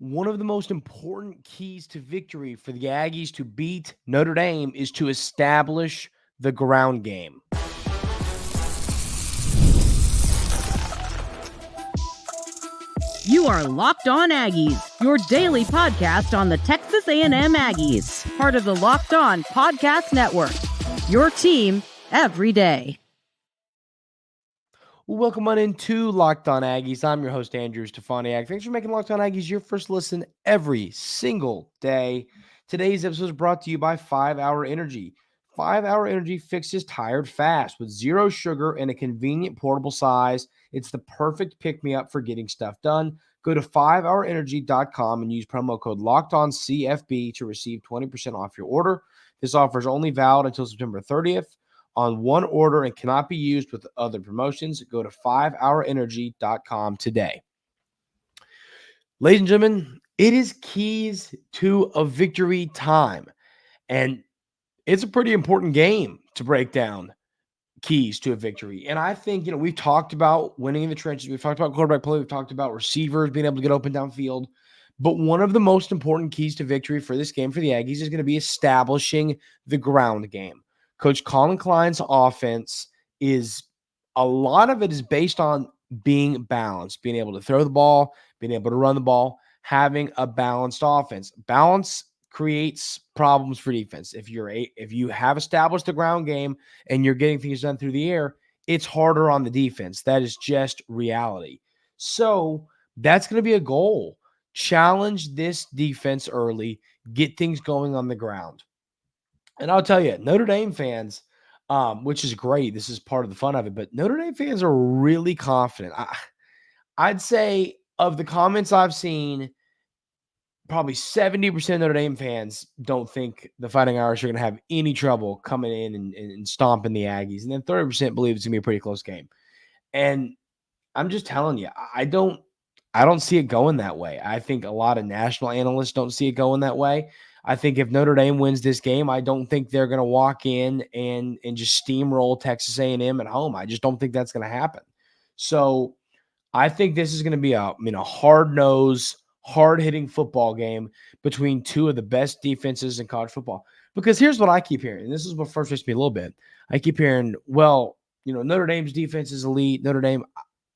One of the most important keys to victory for the Aggies to beat Notre Dame is to establish the ground game. You are Locked On Aggies, your daily podcast on the Texas A&M Aggies, part of the Locked On Podcast Network, your team every day. Welcome on into Locked On Aggies. I'm your host, Andrew Stefaniak. Thanks for making Locked On Aggies your first listen every single day. Today's episode is brought to you by 5-Hour Energy. 5-Hour Energy fixes tired fast with zero sugar and a convenient portable size. It's the perfect pick-me-up for getting stuff done. Go to 5hourenergy.com and use promo code LOCKEDONCFB to receive 20% off your order. This offer is only valid until September 30th. On one order and cannot be used with other promotions. Go to 5hourenergy.com today. Ladies and gentlemen, it is keys to a victory time. And it's a pretty important game to break down keys to a victory. And I think, we've talked about winning in the trenches. We've talked about quarterback play. We've talked about receivers being able to get open downfield. But one of the most important keys to victory for this game for the Aggies is going to be establishing the ground game. Coach Colin Klein's offense a lot of it is based on being balanced, being able to throw the ball, being able to run the ball, having a balanced offense. Balance creates problems for defense. If you have established the ground game and you're getting things done through the air, it's harder on the defense. That is just reality. So that's going to be a goal. Challenge this defense early, get things going on the ground. And I'll tell you, Notre Dame fans, which is great. This is part of the fun of it. But Notre Dame fans are really confident. I'd say of the comments I've seen, probably 70% of Notre Dame fans don't think the Fighting Irish are going to have any trouble coming in and stomping the Aggies. And then 30% believe it's going to be a pretty close game. And I'm just telling you, I don't see it going that way. I think a lot of national analysts don't see it going that way. I think if Notre Dame wins this game, I don't think they're going to walk in and just steamroll Texas A&M at home. I just don't think that's going to happen. So I think this is going to be a hard-nosed, hard-hitting football game between two of the best defenses in college football. Because here's what I keep hearing, and this is what frustrates me a little bit. I keep hearing, Notre Dame's defense is elite.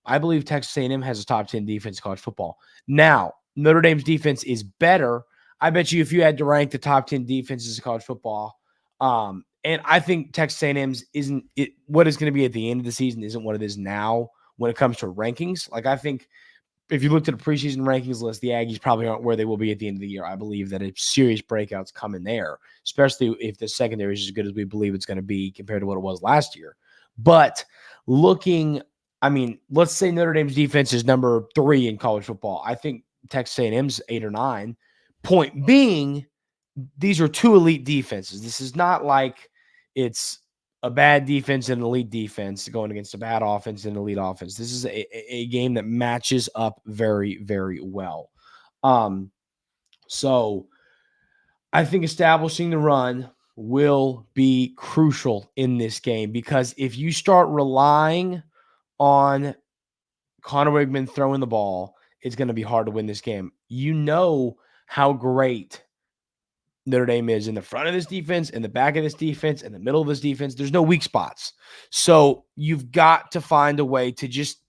I believe Texas A&M has a top 10 defense in college football. Now, Notre Dame's defense is better. I bet you if you had to rank the top 10 defenses in college football, and I think Texas A&M's what is going to be at the end of the season isn't what it is now when it comes to rankings. Like, I think if you looked at a preseason rankings list, the Aggies probably aren't where they will be at the end of the year. I believe that a serious breakout's coming there, especially if the secondary is as good as we believe it's going to be compared to what it was last year. But let's say Notre Dame's defense is number 3 in college football. I think Texas A&M's 8 or 9. Point being, these are two elite defenses. This is not like it's a bad defense and an elite defense going against a bad offense and elite offense. This is a game that matches up very, very well. So I think establishing the run will be crucial in this game, because if you start relying on Conner Weigman throwing the ball, it's going to be hard to win this game. You know how great Notre Dame is in the front of this defense, in the back of this defense, in the middle of this defense. There's no weak spots. So you've got to find a way to just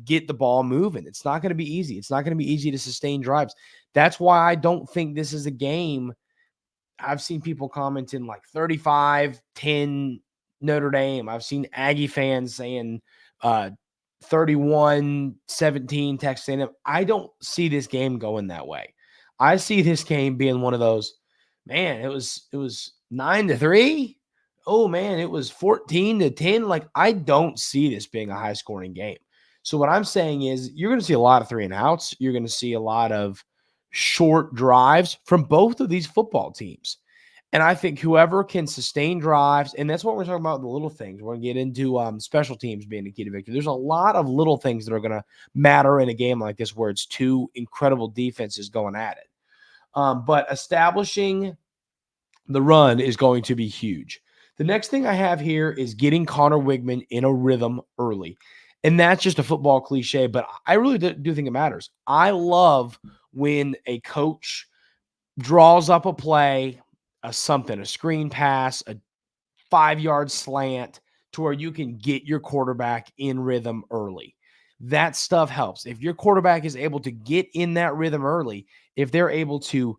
get the ball moving. It's not going to be easy. It's not going to be easy to sustain drives. That's why I don't think this is a game. I've seen people commenting like 35-10 Notre Dame. I've seen Aggie fans saying 31-17 Texas A&M. I don't see this game going that way. I see this game being one of those, man, it was 9-3. Oh man, it was 14-10. Like, I don't see this being a high scoring game. So what I'm saying is you're going to see a lot of 3 and outs. You're going to see a lot of short drives from both of these football teams. And I think whoever can sustain drives, and that's what we're talking about, the little things. We're going to get into special teams being the key to victory. There's a lot of little things that are going to matter in a game like this where it's two incredible defenses going at it. But establishing the run is going to be huge. The next thing I have here is getting Conner Weigman in a rhythm early. And that's just a football cliche, but I really do think it matters. I love when a coach draws up a play, a screen pass, a 5-yard slant to where you can get your quarterback in rhythm early. That stuff helps. If your quarterback is able to get in that rhythm early, if they're able to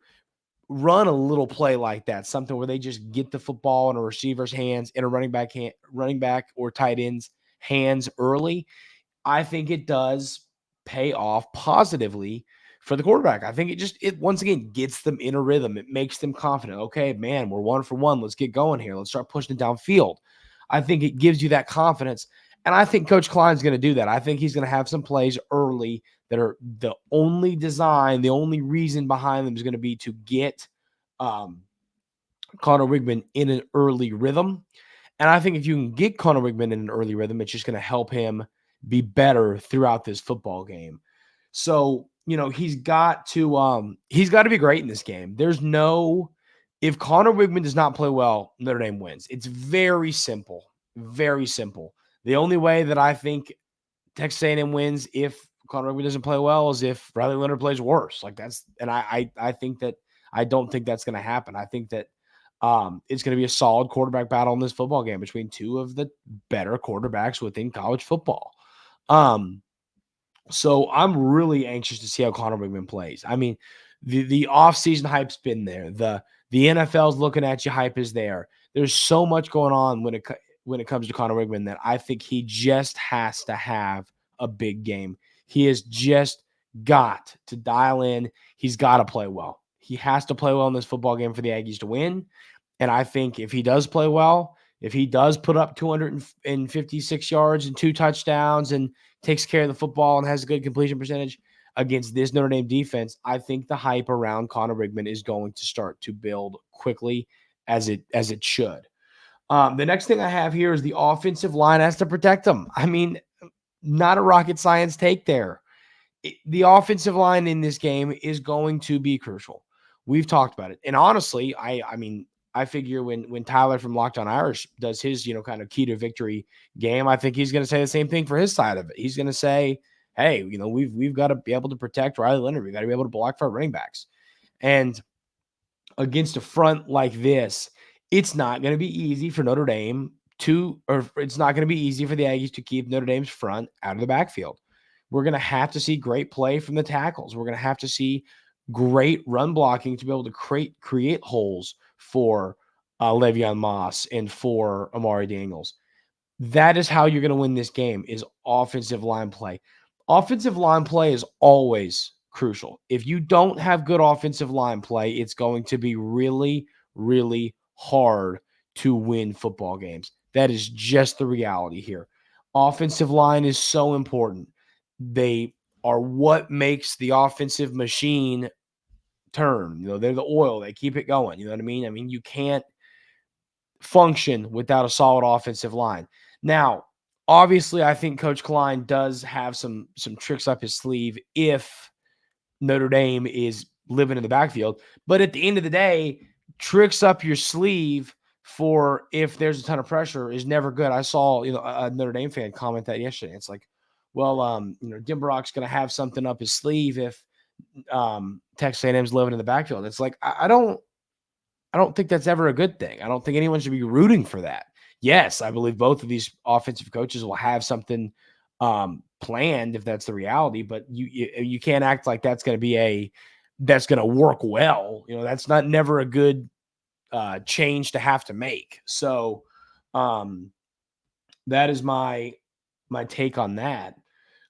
run a little play like that, something where they just get the football in a receiver's hands, in a running back or tight end's hands early, I think it does pay off positively for the quarterback. I think it once again gets them in a rhythm. It makes them confident. Okay, man, we're 1 for 1. Let's get going here. Let's start pushing it downfield. I think it gives you that confidence. And I think Coach Klein's going to do that. I think he's going to have some plays early that are the only reason behind them is going to be to get Conner Weigman in an early rhythm. And I think if you can get Conner Weigman in an early rhythm, it's just going to help him be better throughout this football game. So, he's got to be great in this game. If Conner Weigman does not play well, Notre Dame wins. It's very simple. Very simple. The only way that I think Texas A&M wins if Conner Weigman doesn't play well is if Riley Leonard plays worse. I think that I don't think that's going to happen. I think that it's going to be a solid quarterback battle in this football game between two of the better quarterbacks within college football. So I'm really anxious to see how Conner Weigman plays. I mean, the offseason hype's been there. The NFL's looking at you hype is there. There's so much going on when it comes to Conner Weigman that I think he just has to have a big game. He has just got to dial in. He's got to play well. He has to play well in this football game for the Aggies to win. And I think if he does play well, if he does put up 256 yards and 2 touchdowns and takes care of the football and has a good completion percentage against this Notre Dame defense, I think the hype around Conner Weigman is going to start to build quickly as it should. The next thing I have here is the offensive line has to protect him. I mean, not a rocket science take there. The offensive line in this game is going to be crucial. We've talked about it. And honestly, I figure when Tyler from Locked On Irish does his, kind of key to victory game, I think he's going to say the same thing for his side of it. He's going to say, hey, we've got to be able to protect Riley Leonard. We've got to be able to block for our running backs. And against a front like this, it's not going to be easy for Notre Dame it's not going to be easy for the Aggies to keep Notre Dame's front out of the backfield. We're going to have to see great play from the tackles. We're going to have to see great run blocking to be able to create holes for Le'Veon Moss and for Amari Daniels. That is how you're going to win this game, is offensive line play. Offensive line play is always crucial. If you don't have good offensive line play, it's going to be really, really hard to win football games. That is just the reality here. Offensive line is so important. They are what makes the offensive machine turn. They're the oil. They keep it going. You know what I mean? I mean, you can't function without a solid offensive line. Now, obviously, I think Coach Klein does have some tricks up his sleeve if Notre Dame is living in the backfield. But at the end of the day, tricks up your sleeve for if there's a ton of pressure is never good. I saw, a Notre Dame fan comment that yesterday. It's like, well, Dimberock's going to have something up his sleeve if Texas A&M's living in the backfield. It's like, I don't think that's ever a good thing. I don't think anyone should be rooting for that. Yes, I believe both of these offensive coaches will have something planned if that's the reality, but you can't act like that's going to work well. That's never a good change to have to make. So that is my take on that.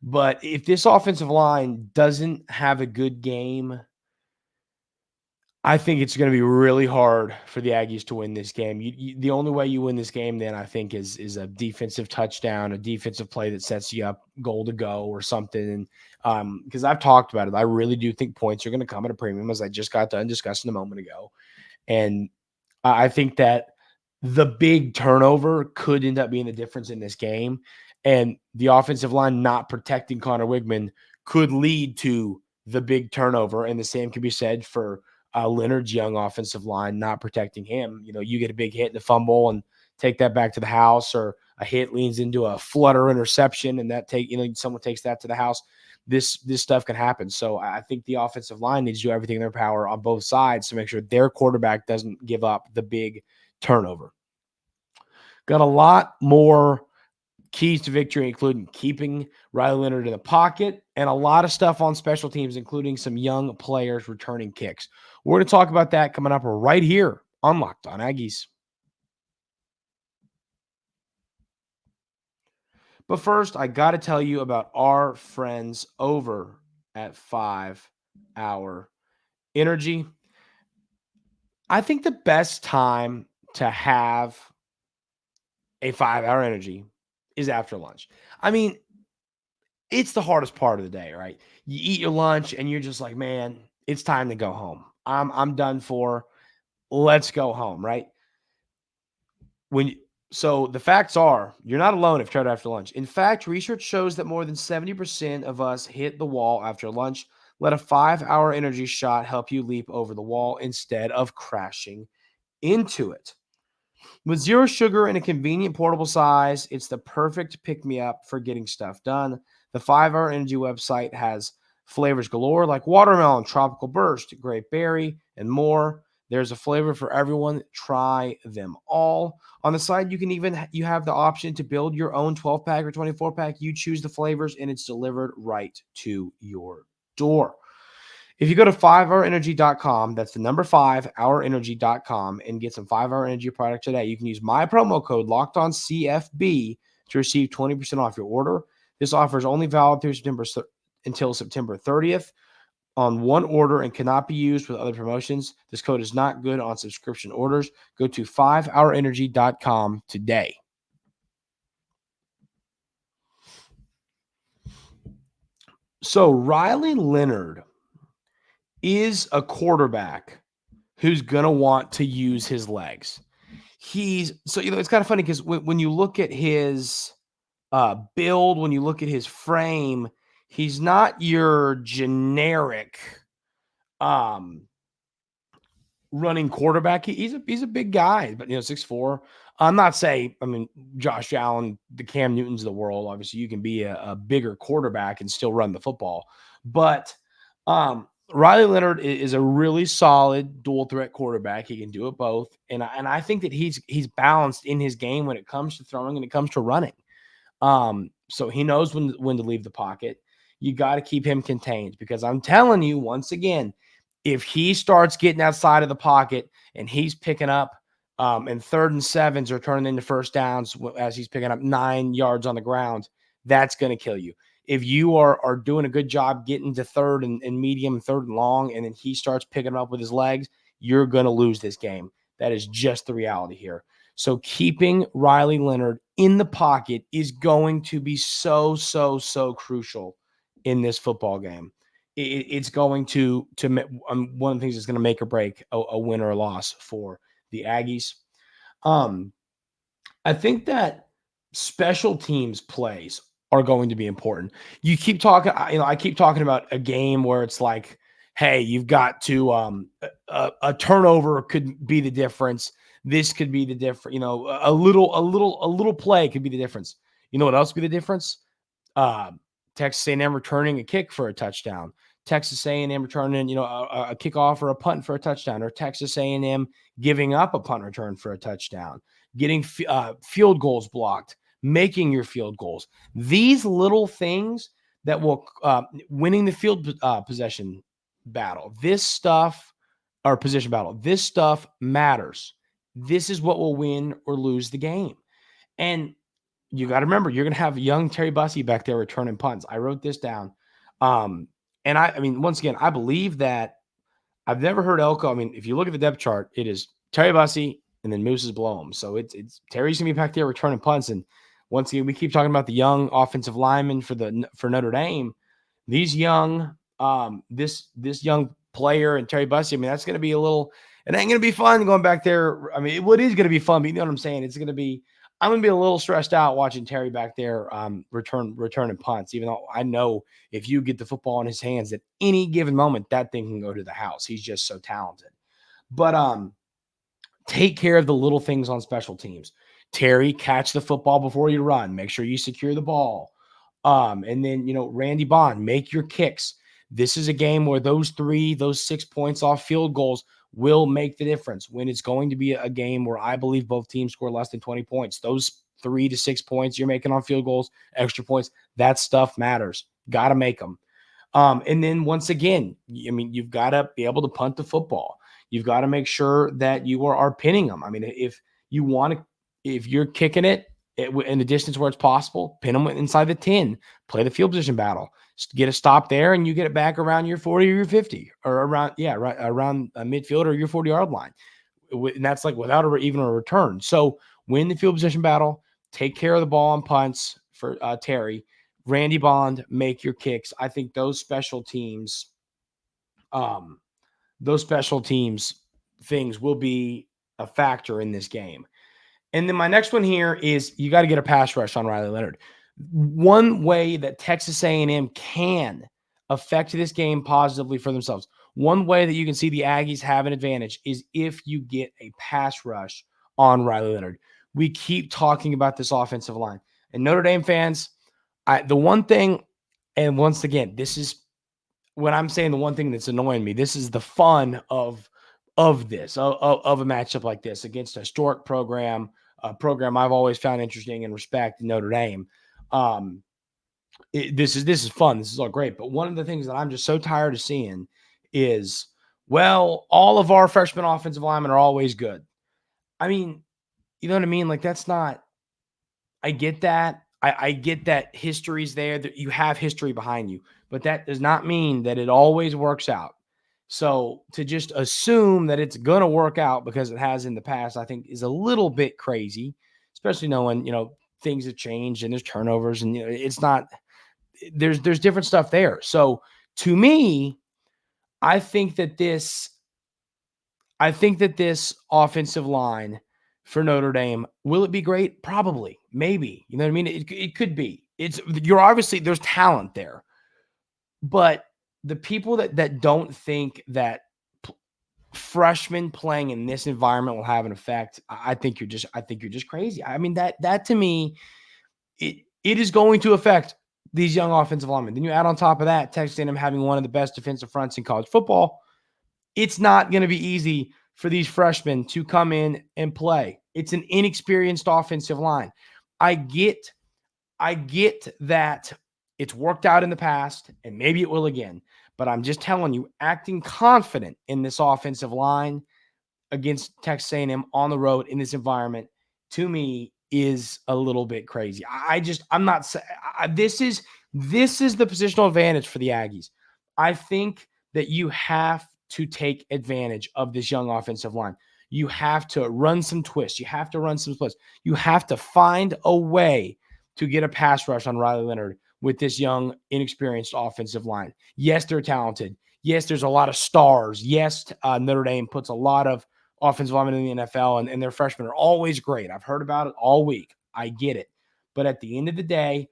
But if this offensive line doesn't have a good game, I think it's going to be really hard for the Aggies to win this game. The only way you win this game then, I think, is a defensive touchdown, a defensive play that sets you up, goal to go or something. And because I've talked about it, I really do think points are going to come at a premium, as I just got done discussing a moment ago. And I think that the big turnover could end up being the difference in this game. And the offensive line not protecting Conner Weigman could lead to the big turnover. And the same can be said for Leonard's young offensive line not protecting him. You get a big hit and a fumble and take that back to the house, or a hit leans into a flutter interception and someone takes that to the house. this stuff can happen. So I think the offensive line needs to do everything in their power on both sides to make sure their quarterback doesn't give up the big turnover. Got a lot more keys to victory, including keeping Riley Leonard in the pocket and a lot of stuff on special teams, including some young players returning kicks. We're going to talk about that coming up right here on Locked On Aggies. But first, I got to tell you about our friends over at 5 Hour Energy. I think the best time to have a 5 Hour Energy is after lunch. I mean, it's the hardest part of the day, right? You eat your lunch and you're just like, man, it's time to go home. I'm done for. Let's go home, right? So the facts are, you're not alone if you try after lunch. In fact, research shows that more than 70% of us hit the wall after lunch. Let a 5 Hour Energy shot help you leap over the wall instead of crashing into it. With zero sugar and a convenient portable size, it's the perfect pick-me-up for getting stuff done. The 5 Hour Energy website has flavors galore like watermelon, tropical burst, grape berry, and more. There's a flavor for everyone. Try them all. On the site, you have the option to build your own 12-pack or 24-pack. You choose the flavors, and it's delivered right to your door. If you go to 5hourenergy.com, that's the number 5hourenergy.com, and get some 5 Hour Energy product today, you can use my promo code LOCKEDONCFB to receive 20% off your order. This offer is only valid until September 30th on one order and cannot be used with other promotions. This code is not good on subscription orders. Go to 5hourenergy.com today. So Riley Leonard is a quarterback who's going to want to use his legs. It's kind of funny because when you look at his build, when you look at his frame, he's not your generic running quarterback. He's a big guy, but 6'4". I'm not saying, Josh Allen, the Cam Newtons of the world. Obviously, you can be a bigger quarterback and still run the football. But Riley Leonard is a really solid dual threat quarterback. He can do it both, and I think that he's balanced in his game when it comes to throwing and it comes to running. So he knows when to leave the pocket. You got to keep him contained because I'm telling you once again, if he starts getting outside of the pocket and he's picking up and 3rd and 7s are turning into first downs as he's picking up 9 yards on the ground, that's going to kill you. If you are doing a good job getting to 3rd and medium, 3rd and long, and then he starts picking them up with his legs, you're going to lose this game. That is just the reality here. So keeping Riley Leonard in the pocket is going to be so crucial in this football game. It's going to one of the things that's going to make or break a win or a loss for the Aggies. I think that special teams plays are going to be important. You keep talking, I keep talking about a game where it's like, hey, you've got to a turnover could be the difference. This could be the difference. A little play could be the difference. You know what else would be the difference? Texas A&M returning a kick for a touchdown. Texas A&M returning, a kickoff or a punt for a touchdown, or Texas A&M giving up a punt return for a touchdown, getting field goals blocked, making your field goals. These little things that will winning the field possession battle. This stuff, or position battle. This stuff matters. This is what will win or lose the game. And you got to remember, you're going to have young Terry Bussey back there returning punts. I wrote this down. And I mean, once again, I believe that I've never heard Elko. If you look at the depth chart, it is Terry Bussey and then Mooses Blowham. So it's Terry's going to be back there returning punts. And once again, we keep talking about the young offensive linemen for Notre Dame. These young, this young player and Terry Bussey, that's going to be it ain't going to be fun going back there. It is going to be fun, but you know what I'm saying? I'm going to be a little stressed out watching Terry back there returning punts, even though I know if you get the football in his hands at any given moment, that thing can go to the house. He's just so talented. But take care of the little things on special teams. Terry, catch the football before you run. Make sure you secure the ball. And then, Randy Bond, make your kicks. This is a game where those 6 points off field goals will make the difference. When it's going to be a game where I believe both teams score less than 20 points, those 3 to 6 points you're making on field goals, extra points, that stuff matters. Got to make them. And then once again, you've got to be able to punt the football. You've got to make sure that you are pinning them. I mean, if you're kicking it in the distance where it's possible, pin them inside the 10, play the field position battle, get a stop there, and you get it back around your 40 or your 50 or around midfield or your 40-yard line. And that's like without even a return. So win the field position battle, take care of the ball on punts for Terry. Randy Bond, make your kicks. I think those special teams things will be a factor in this game. And then my next one here is you got to get a pass rush on Riley Leonard. One way that Texas A&M can affect this game positively for themselves, one way that you can see the Aggies have an advantage is if you get a pass rush on Riley Leonard. We keep talking about this offensive line. And Notre Dame fans, the one thing, and once again, this is when I'm saying the one thing that's annoying me, this is the fun of a matchup like this against a historic program, a program I've always found interesting and respect, Notre Dame. This is fun. This is all great. But one of the things that I'm just so tired of seeing is, well, all of our freshman offensive linemen are always good. I mean, you know what I mean? Like, that's not – I get that. I get that history's there, that you have history behind you. But that does not mean that it always works out. So to just assume that it's going to work out because it has in the past, I think is a little bit crazy, especially knowing, things have changed and there's turnovers and, it's not – there's different stuff there. So to me, I think that this offensive line for Notre Dame, will it be great? Probably, maybe. You know what I mean? It could be. There's talent there, but the people that don't think that freshmen playing in this environment will have an effect, I think you're just crazy. I mean, that to me, it is going to affect these young offensive linemen. Then you add on top of that, Texas A&M having one of the best defensive fronts in college football. It's not going to be easy for these freshmen to come in and play. It's an inexperienced offensive line. I get that it's worked out in the past, and maybe it will again. But I'm just telling you, acting confident in this offensive line against Texas A&M on the road in this environment, to me, is a little bit crazy. This is the positional advantage for the Aggies. I think that you have to take advantage of this young offensive line. You have to run some twists. You have to run some splits. You have to find a way to get a pass rush on Riley Leonard with this young, inexperienced offensive line. Yes, they're talented. Yes, there's a lot of stars. Yes, Notre Dame puts a lot of offensive linemen in the NFL, and their freshmen are always great. I've heard about it all week. I get it. But at the end of the day,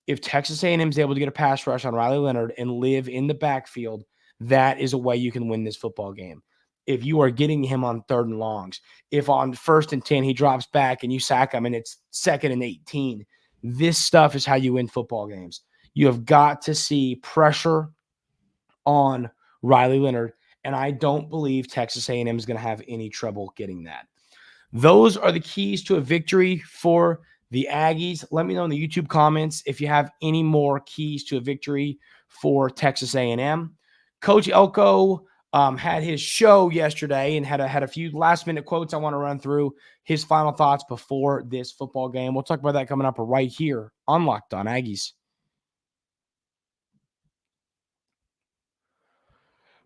if Texas A&M is able to get a pass rush on Riley Leonard and live in the backfield, that is a way you can win this football game. If you are getting him on 3rd and longs, if on 1st and 10 he drops back and you sack him and it's 2nd and 18, this stuff is how you win football games. You have got to see pressure on Riley Leonard, and I don't believe Texas A&M is going to have any trouble getting that. Those are the keys to a victory for the Aggies. Let me know in the YouTube comments if you have any more keys to a victory for Texas A&M. Coach Elko had his show yesterday and had a few last-minute quotes I want to run through, his final thoughts before this football game. We'll talk about that coming up right here on Locked On Aggies.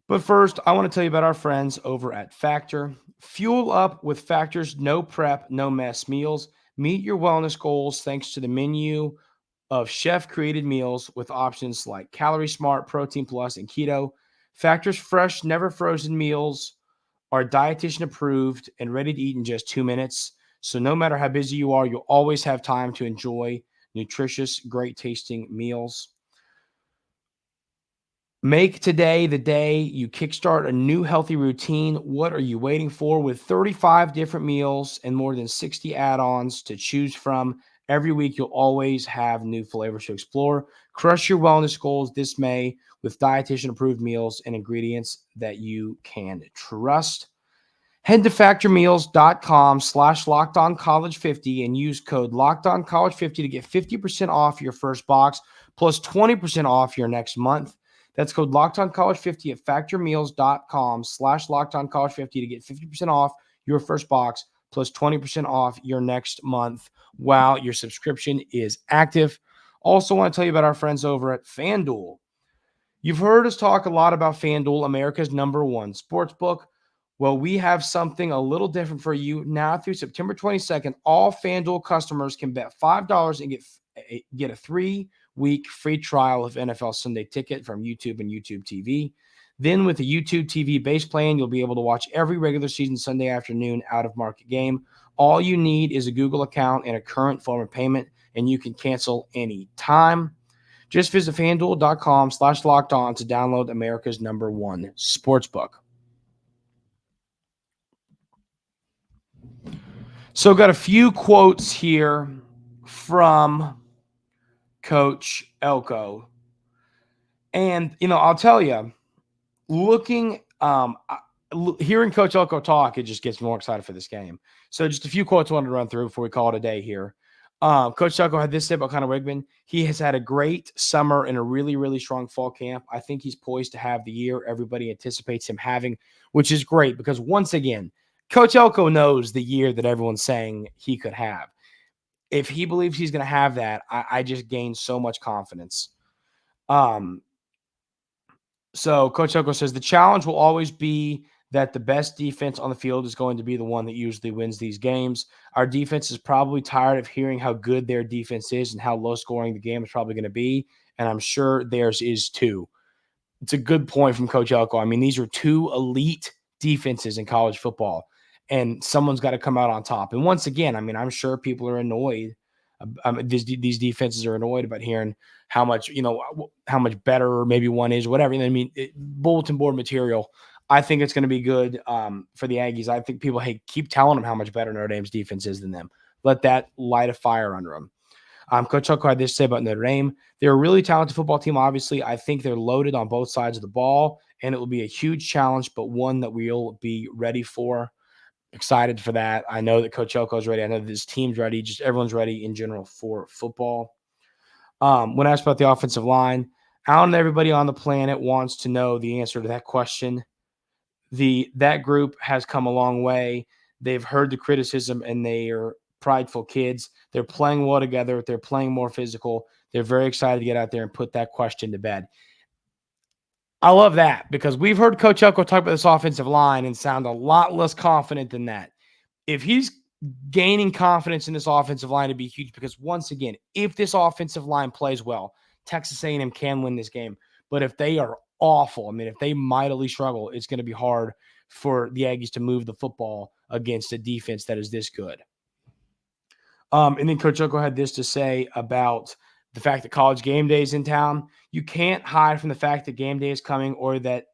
But first, I want to tell you about our friends over at Factor. Fuel up with Factor's no prep, no mess meals. Meet your wellness goals thanks to the menu of chef-created meals with options like Calorie Smart, Protein Plus, and Keto. Factor's fresh, never frozen meals are dietitian approved and ready to eat in just 2 minutes. So no matter how busy you are, you'll always have time to enjoy nutritious, great tasting meals. Make today the day you kickstart a new healthy routine. What are you waiting for? With 35 different meals and more than 60 add-ons to choose from, Every week, you'll always have new flavors to explore. Crush your wellness goals this May with dietitian-approved meals and ingredients that you can trust. Head to factormeals.com/LockedOnCollege50 and use code LockedOnCollege50 to get 50% off your first box plus 20% off your next month. That's code LockedOnCollege50 at factormeals.com/LockedOnCollege50 to get 50% off your first box plus 20% off your next month while your subscription is active. Also want to tell you about our friends over at FanDuel. You've heard us talk a lot about FanDuel, America's #1 sportsbook. Well, we have something a little different for you now through September 22nd. All FanDuel customers can bet $5 and get a 3-week free trial of NFL Sunday Ticket from YouTube and YouTube TV. Then with the YouTube TV base plan, you'll be able to watch every regular season Sunday afternoon out-of-market game. All you need is a Google account and a current form of payment, and you can cancel any time. Just visit FanDuel.com/LockedOn to download America's #1 sportsbook. So got a few quotes here from Coach Elko. And, I'll tell you, hearing Coach Elko talk, it just gets more excited for this game. So just a few quotes I wanted to run through before we call it a day here. Coach Elko had this to say about Conner Weigman. He has had a great summer and a really, really strong fall camp. I think he's poised to have the year everybody anticipates him having, which is great because, once again, Coach Elko knows the year that everyone's saying he could have. If he believes he's going to have that, I just gain so much confidence. So Coach Elko says the challenge will always be that the best defense on the field is going to be the one that usually wins these games. Our defense is probably tired of hearing how good their defense is and how low scoring the game is probably going to be, and I'm sure theirs is too. It's a good point from Coach Elko. I mean, these are two elite defenses in college football, and someone's got to come out on top. And once again, I mean, I'm sure people are annoyed. These defenses are annoyed about hearing how much better maybe one is, whatever. I mean, bulletin board material. I think it's going to be good for the Aggies. I think people keep telling them how much better Notre Dame's defense is than them. Let that light a fire under them. Coach Elko had this to say about Notre Dame. They're a really talented football team, obviously. I think they're loaded on both sides of the ball, and it will be a huge challenge, but one that we'll be ready for. Excited for that. I know that Coach Elko is ready. I know that his team's ready. Just everyone's ready in general for football. When asked about the offensive line, I don't know, everybody on the planet wants to know the answer to that question. That group has come a long way. They've heard the criticism, and they are prideful kids. They're playing well together. They're playing more physical. They're very excited to get out there and put that question to bed. I love that because we've heard Coach Elko talk about this offensive line and sound a lot less confident than that. If he's gaining confidence in this offensive line, it'd be huge because, once again, if this offensive line plays well, Texas A&M can win this game. But if they are awful, I mean, if they mightily struggle, it's going to be hard for the Aggies to move the football against a defense that is this good. And then Coach Elko had this to say about the fact that College game day is in town. You can't hide from the fact that game day is coming or that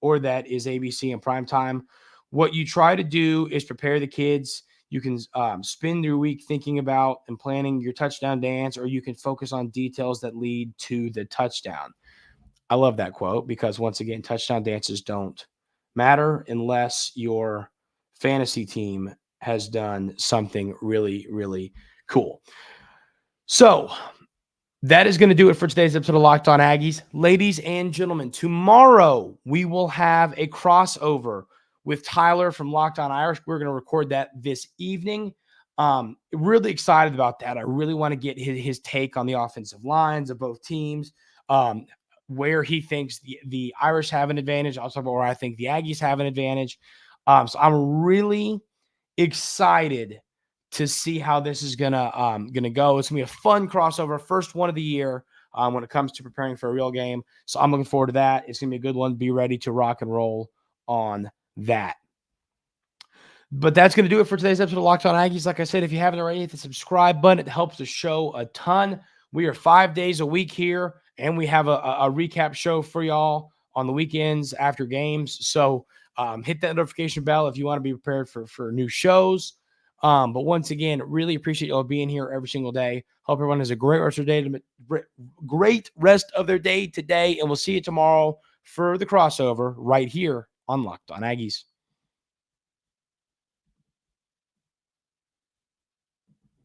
is ABC in prime time. What you try to do is prepare the kids. You can spend your week thinking about and planning your touchdown dance, or you can focus on details that lead to the touchdown. I love that quote because, once again, touchdown dances don't matter unless your fantasy team has done something really, really cool. So that is going to do it for today's episode of Locked On Aggies. Ladies and gentlemen, tomorrow we will have a crossover with Tyler from Locked On Irish. We're going to record that this evening. Really excited about that. I really want to get his take on the offensive lines of both teams, where he thinks the Irish have an advantage. I'll talk about where I think the Aggies have an advantage. So I'm really excited to see how this is gonna go. It's gonna be a fun crossover, first one of the year when it comes to preparing for a real game. So I'm looking forward to that. It's gonna be a good one. Be ready to rock and roll on that. But that's gonna do it for today's episode of Locked On Aggies. Like I said, if you haven't already, hit the subscribe button. It helps the show a ton. We are 5 days a week here, and we have a recap show for y'all on the weekends after games. So hit that notification bell if you want to be prepared for new shows. But once again, really appreciate y'all being here every single day. Hope everyone has a great rest of their day, today, and we'll see you tomorrow for the crossover right here on Locked On Aggies.